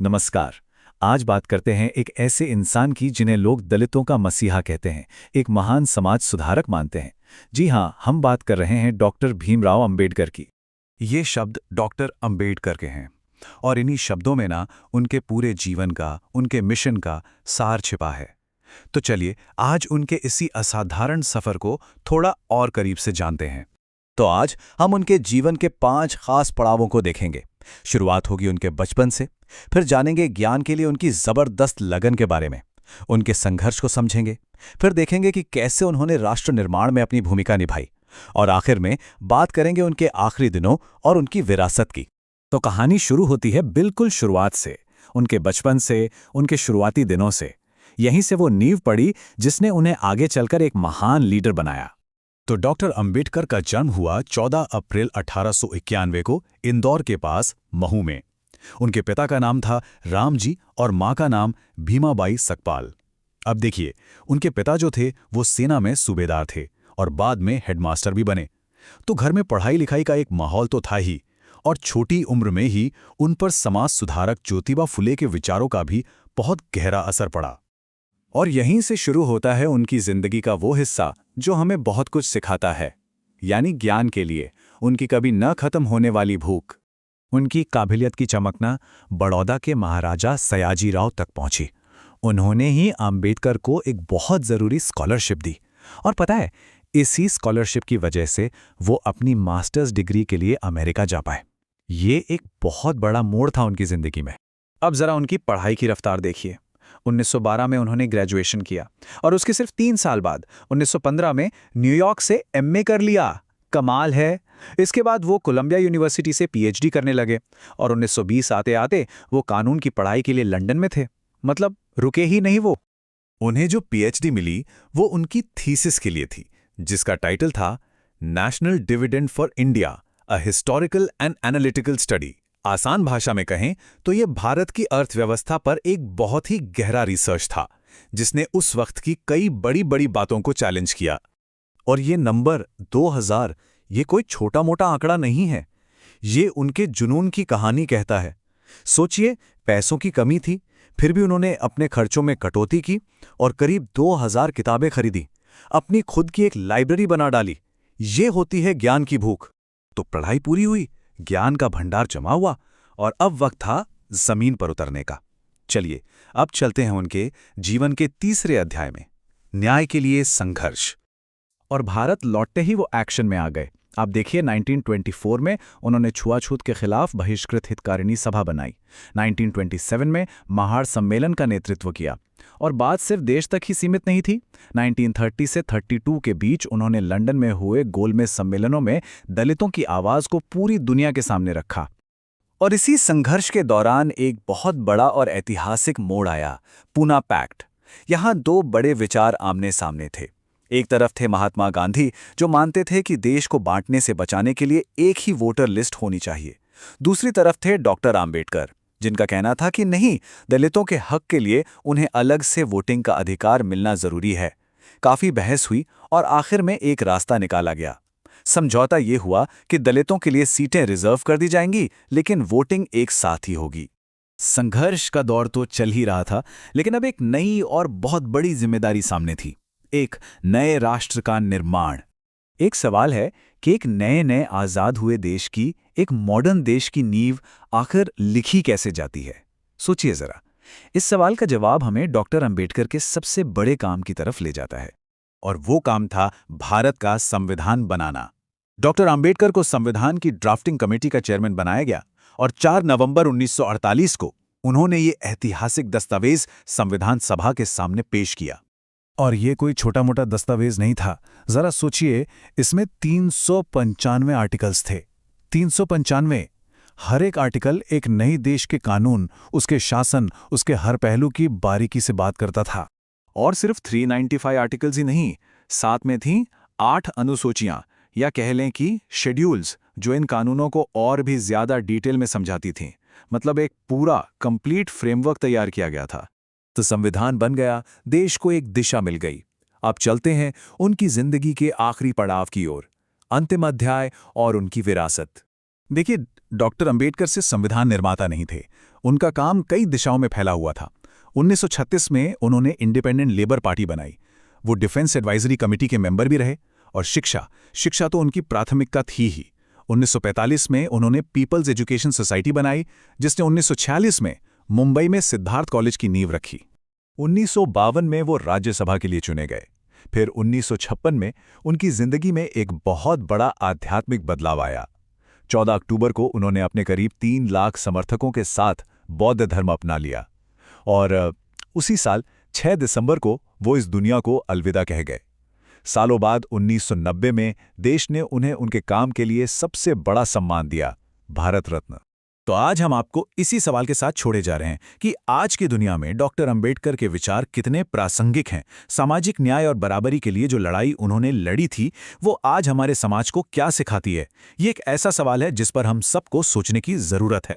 नमस्कार। आज बात करते हैं एक ऐसे इंसान की जिन्हें लोग दलितों का मसीहा कहते हैं, एक महान समाज सुधारक मानते हैं। जी हाँ, हम बात कर रहे हैं डॉक्टर भीमराव अंबेडकर की। ये शब्द डॉक्टर अंबेडकर के हैं और इन्हीं शब्दों में ना उनके पूरे जीवन का, उनके मिशन का सार छिपा है। तो चलिए आज उनके इसी असाधारण सफर को थोड़ा और करीब से जानते हैं। तो आज हम उनके जीवन के 5 खास पड़ावों को देखेंगे। शुरुआत होगी उनके बचपन से, फिर जानेंगे ज्ञान के लिए उनकी जबरदस्त लगन के बारे में, उनके संघर्ष को समझेंगे, फिर देखेंगे कि कैसे उन्होंने राष्ट्र निर्माण में अपनी भूमिका निभाई, और आखिर में बात करेंगे उनके आखिरी दिनों और उनकी विरासत की। तो कहानी शुरू होती है बिल्कुल शुरुआत से, उनके बचपन से, उनके शुरुआती दिनों से। यहीं से वो नींव पड़ी जिसने उन्हें आगे चलकर एक महान लीडर बनाया। तो डॉक्टर अंबेडकर का जन्म हुआ 14 अप्रैल 1891 को इंदौर के पास महू में। उनके पिता का नाम था रामजी और मां का नाम भीमाबाई सकपाल। अब देखिए, उनके पिता जो थे वो सेना में सूबेदार थे और बाद में हेडमास्टर भी बने। तो घर में पढ़ाई लिखाई का एक माहौल तो था ही, और छोटी उम्र में ही उन पर समाज सुधारक ज्योतिबा फुले के विचारों का भी बहुत गहरा असर पड़ा। और यहीं से शुरू होता है उनकी जिंदगी का वो हिस्सा जो हमें बहुत कुछ सिखाता है, यानी ज्ञान के लिए उनकी कभी न खत्म होने वाली भूख। उनकी काबिलियत की चमकना बड़ौदा के महाराजा सयाजीराव तक पहुंची। उन्होंने ही अंबेडकर को एक बहुत ज़रूरी स्कॉलरशिप दी, और पता है, इसी स्कॉलरशिप की वजह से वो अपनी मास्टर्स डिग्री के लिए अमेरिका जा पाए। ये एक बहुत बड़ा मोड़ था उनकी ज़िंदगी में। अब ज़रा उनकी पढ़ाई की रफ्तार देखिए। 1912 में उन्होंने ग्रेजुएशन किया और उसके सिर्फ 3 साल बाद 1915 में न्यूयॉर्क से एमए कर लिया। कमाल है। इसके बाद वो कोलंबिया यूनिवर्सिटी से पीएचडी करने लगे और 1920 आते आते वो कानून की पढ़ाई के लिए लंदन में थे। मतलब रुके ही नहीं वो। उन्हें जो पीएचडी मिली वो उनकी थीसिस के लिए थी, जिसका टाइटल था national dividend for India, a historical and analytical study. आसान भाषा में कहें तो ये भारत की अर्थव्यवस्था पर एक बहुत ही गहरा रिसर्च था, जिसने उस वक्त की कई बड़ी बड़ी बातों को चैलेंज किया। और ये नंबर 2000, ये कोई छोटा मोटा आंकड़ा नहीं है। ये उनके जुनून की कहानी कहता है। सोचिए, पैसों की कमी थी, फिर भी उन्होंने अपने खर्चों में कटौती की और करीब 2000 किताबें खरीदी, अपनी खुद की एक लाइब्रेरी बना डाली। ये होती है ज्ञान की भूख। तो पढ़ाई पूरी हुई, ज्ञान का भंडार जमा हुआ, और अब वक्त था जमीन पर उतरने का। चलिए अब चलते हैं उनके जीवन के तीसरे अध्याय में, न्याय के लिए संघर्ष। और भारत लौटते ही वो एक्शन में आ गए। आप देखिए, 1924 में उन्होंने छुआछूत के खिलाफ बहिष्कृत हितकारिणी सभा बनाई। 1927 में महार सम्मेलन का नेतृत्व किया, और बात सिर्फ देश तक ही सीमित नहीं थी। 1930 से 32 के बीच उन्होंने लंदन में हुए गोलमेज सम्मेलनों में दलितों की आवाज को पूरी दुनिया के सामने रखा। और इसी संघर्ष के दौरान एक बहुत बड़ा और ऐतिहासिक मोड़ आया, पूना पैक्ट। यहाँ 2 बड़े विचार आमने सामने थे। एक तरफ थे महात्मा गांधी, जो मानते थे कि देश को बांटने से बचाने के लिए एक ही वोटर लिस्ट होनी चाहिए। दूसरी तरफ थे डॉक्टर अंबेडकर, जिनका कहना था कि नहीं, दलितों के हक के लिए उन्हें अलग से वोटिंग का अधिकार मिलना जरूरी है। काफी बहस हुई और आखिर में एक रास्ता निकाला गया। समझौता ये हुआ कि दलितों के लिए सीटें रिजर्व कर दी जाएंगी, लेकिन वोटिंग एक साथ ही होगी। संघर्ष का दौर तो चल ही रहा था, लेकिन अब एक नई और बहुत बड़ी जिम्मेदारी सामने थी, एक नए राष्ट्र का निर्माण। एक सवाल है कि एक नए नए आजाद हुए देश की, एक मॉडर्न देश की नींव आखिर लिखी कैसे जाती है? सोचिए जरा। इस सवाल का जवाब हमें डॉक्टर अंबेडकर के सबसे बड़े काम की तरफ ले जाता है, और वो काम था भारत का संविधान बनाना। डॉक्टर अंबेडकर को संविधान की ड्राफ्टिंग कमेटी का चेयरमैन बनाया गया और 4 नवंबर 1948 को उन्होंने ये ऐतिहासिक दस्तावेज संविधान सभा के सामने पेश किया। और ये कोई छोटा मोटा दस्तावेज नहीं था। जरा सोचिए, इसमें 395 आर्टिकल्स थे। 395। हर एक आर्टिकल एक नई देश के कानून, उसके शासन, उसके हर पहलू की बारीकी से बात करता था। और सिर्फ 395 आर्टिकल्स ही नहीं, साथ में थीं 8 अनुसूचियां, या कह लें कि शेड्यूल्स, जो इन कानूनों को और भी ज्यादा डिटेल में समझाती थीं। मतलब एक पूरा कंप्लीट फ्रेमवर्क तैयार किया गया था। तो संविधान बन गया, देश को एक दिशा मिल गई। अब चलते हैं उनकी जिंदगी के आखिरी पड़ाव की ओर, अंतिम अध्याय और उनकी विरासत। देखिए, डॉक्टर अंबेडकर सिर्फ संविधान निर्माता नहीं थे, उनका काम कई दिशाओं में फैला हुआ था। 1936 में उन्होंने इंडिपेंडेंट लेबर पार्टी बनाई। वो डिफेंस एडवाइजरी कमेटी के मेंबर भी रहे। और शिक्षा तो उनकी प्राथमिकता थी ही। 1945 में उन्होंने पीपल्स एजुकेशन सोसाइटी बनाई, जिसने 1946 में मुंबई में सिद्धार्थ कॉलेज की नींव रखी। 1952 में वो राज्यसभा के लिए चुने गए। फिर 1956 में उनकी जिंदगी में एक बहुत बड़ा आध्यात्मिक बदलाव आया। 14 अक्टूबर को उन्होंने अपने करीब 3 लाख समर्थकों के साथ बौद्ध धर्म अपना लिया और उसी साल 6 दिसंबर को वो इस दुनिया को अलविदा कह गए। सालों बाद 1990 में देश ने उन्हें उनके काम के लिए सबसे बड़ा सम्मान दिया, भारत रत्न। तो आज हम आपको इसी सवाल के साथ छोड़े जा रहे हैं कि आज की दुनिया में डॉक्टर अंबेडकर के विचार कितने प्रासंगिक हैं। सामाजिक न्याय और बराबरी के लिए जो लड़ाई उन्होंने लड़ी थी, वो आज हमारे समाज को क्या सिखाती है। ये एक ऐसा सवाल है जिस पर हम सबको सोचने की जरूरत है।